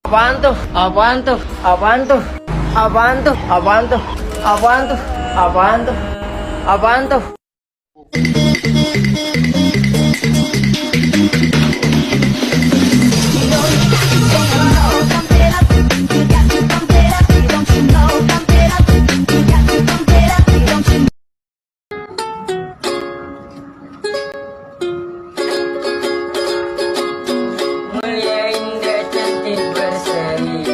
Apaan tuh? Apaan tuh? Apaan tuh? Apaan tuh? Apaan tuh? Apaan tuh? Apaan tuh? Apaan tuh? Mulia indah cantik berseri,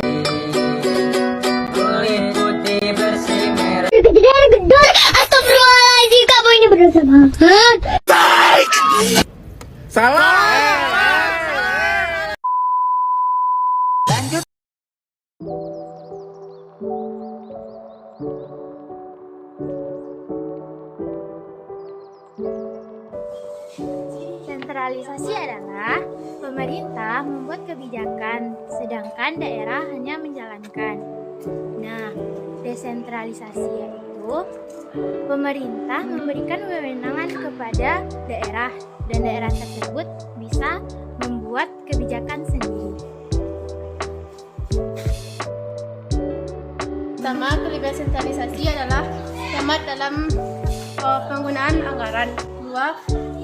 kulit putih bersih merah. Gedor, astagfirullahaladzim, kamu ini berdosa banget. Sentralisasi adalah pemerintah membuat kebijakan, sedangkan daerah hanya menjalankan. Nah, desentralisasi yaitu pemerintah memberikan wewenangan kepada daerah dan daerah tersebut bisa membuat kebijakan sendiri. Pertama, kelebihan sentralisasi adalah hemat dalam penggunaan anggaran. Dua,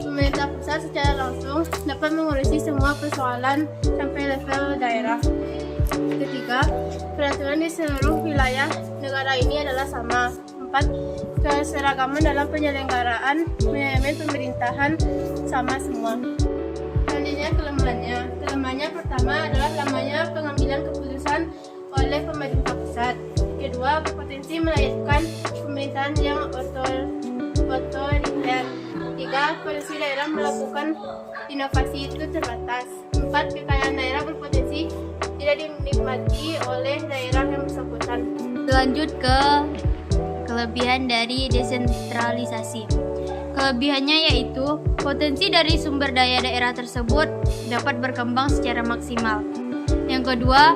pemerintah pusat secara langsung dapat mengurusi semua persoalan sampai level daerah. Ketiga, peraturan di seluruh wilayah negara ini adalah sama. Empat, keseragaman dalam penyelenggaraan manajemen pemerintahan sama semua. Selanjutnya kelemahannya. Kelemahannya pertama adalah lamanya pengambilan keputusan oleh pemerintah pusat. Kedua, berpotensi melahirkan pemerintahan yang otoriter. Tiga, potensi daerah melakukan inovasi itu terbatas. Empat, kekayaan daerah berpotensi tidak dinikmati oleh daerah yang bersangkutan. Lanjut ke kelebihan dari desentralisasi. Kelebihannya yaitu potensi dari sumber daya daerah tersebut dapat berkembang secara maksimal. Yang kedua,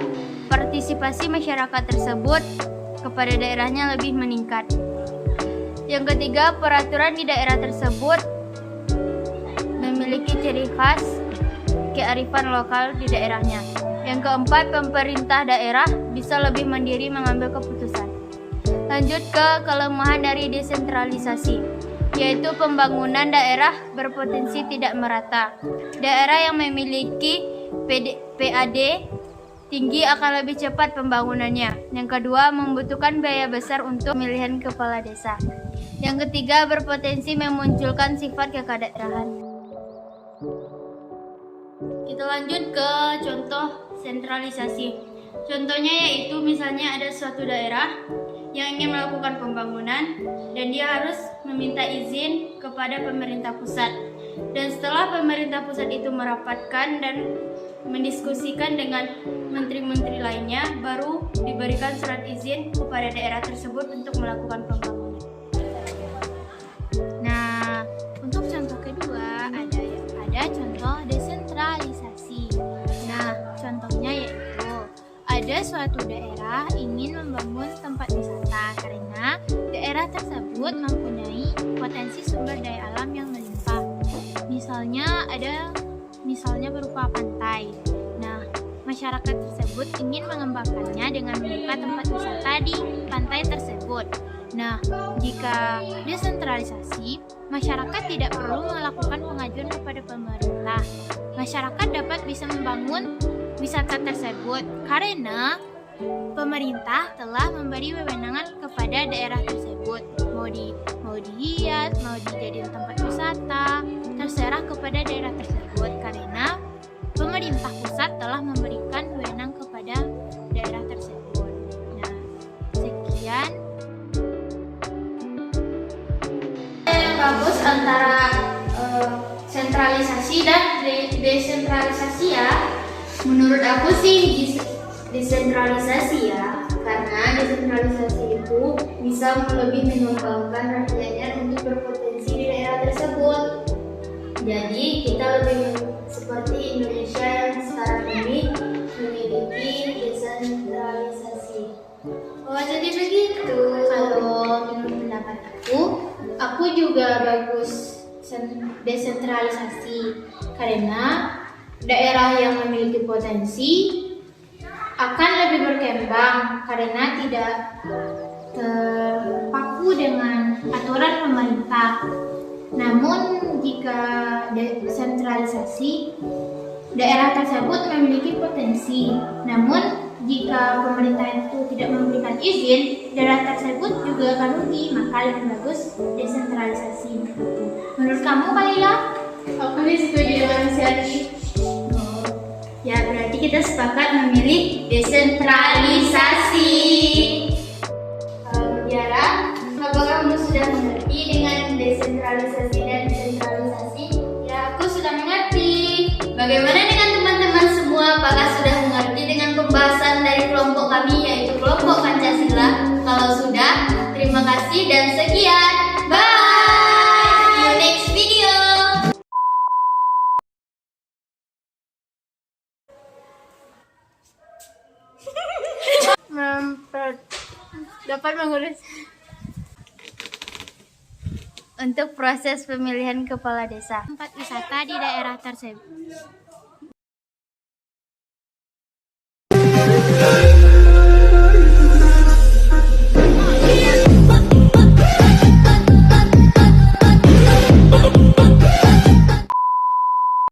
partisipasi masyarakat tersebut kepada daerahnya lebih meningkat. Yang ketiga, peraturan di daerah tersebut memiliki ciri khas kearifan lokal di daerahnya. Yang keempat, pemerintah daerah bisa lebih mandiri mengambil keputusan. Lanjut ke kelemahan dari desentralisasi, yaitu pembangunan daerah berpotensi tidak merata. Daerah yang memiliki PAD tinggi akan lebih cepat pembangunannya. Yang kedua, membutuhkan biaya besar untuk pemilihan kepala desa. Yang ketiga, berpotensi memunculkan sifat kekadaerahan. Kita lanjut ke contoh sentralisasi. Contohnya yaitu misalnya ada suatu daerah yang ingin melakukan pembangunan dan dia harus meminta izin kepada pemerintah pusat. Dan setelah pemerintah pusat itu merapatkan dan mendiskusikan dengan menteri-menteri lainnya, baru diberikan surat izin kepada daerah tersebut untuk melakukan pembangunan. Nah, untuk contoh kedua ada contoh desentralisasi. Nah, contohnya yaitu ada suatu daerah ingin membangun tempat wisata karena daerah tersebut mempunyai potensi sumber daya alam yang melimpah. Misalnya berupa pantai. Nah, masyarakat tersebut ingin mengembangkannya dengan membuka tempat wisata di pantai tersebut. Nah, jika desentralisasi, masyarakat tidak perlu melakukan pengajuan kepada pemerintah. Masyarakat dapat bisa membangun wisata tersebut karena pemerintah telah memberi wewenangan kepada daerah tersebut. Mau dihias, mau dijadikan tempat wisata, terserah kepada daerah tersebut karena pemerintah pusat telah memberikan wewenang kepada daerah tersebut. Nah, sekian yang bagus antara sentralisasi dan desentralisasi ya. Menurut aku sih desentralisasi ya, karena desentralisasi itu bisa lebih mengembangkan rakyatnya untuk berpotensi di daerah tersebut. Jadi kita lebih seperti Indonesia yang sekarang ini memiliki desentralisasi. Oh, jadi begitu. Kalau menurut pendapat aku juga bagus desentralisasi karena daerah yang memiliki potensi akan lebih berkembang karena tidak terpaku dengan aturan pemerintah. Namun jika desentralisasi, daerah tersebut memiliki potensi. Namun jika pemerintah itu tidak memberikan izin, daerah tersebut juga akan rugi. Maka lebih bagus desentralisasi. Menurut kamu, Kalila? Aku nih setuju dengan si Adi. Ya, berarti kita sepakat memilih desentralisasi. Tiara, apakah kamu sudah mengerti dengan desentralisasi dan desentralisasi? Ya, aku sudah mengerti. Bagaimana dengan teman-teman semua? Apakah sudah mengerti dengan pembahasan dari kelompok kami, yaitu kelompok Pancasila? Kalau sudah, terima kasih dan sekian. Bye! See you next video! Dapat mengurus Untuk proses pemilihan kepala desa. Tempat wisata di daerah tersebut.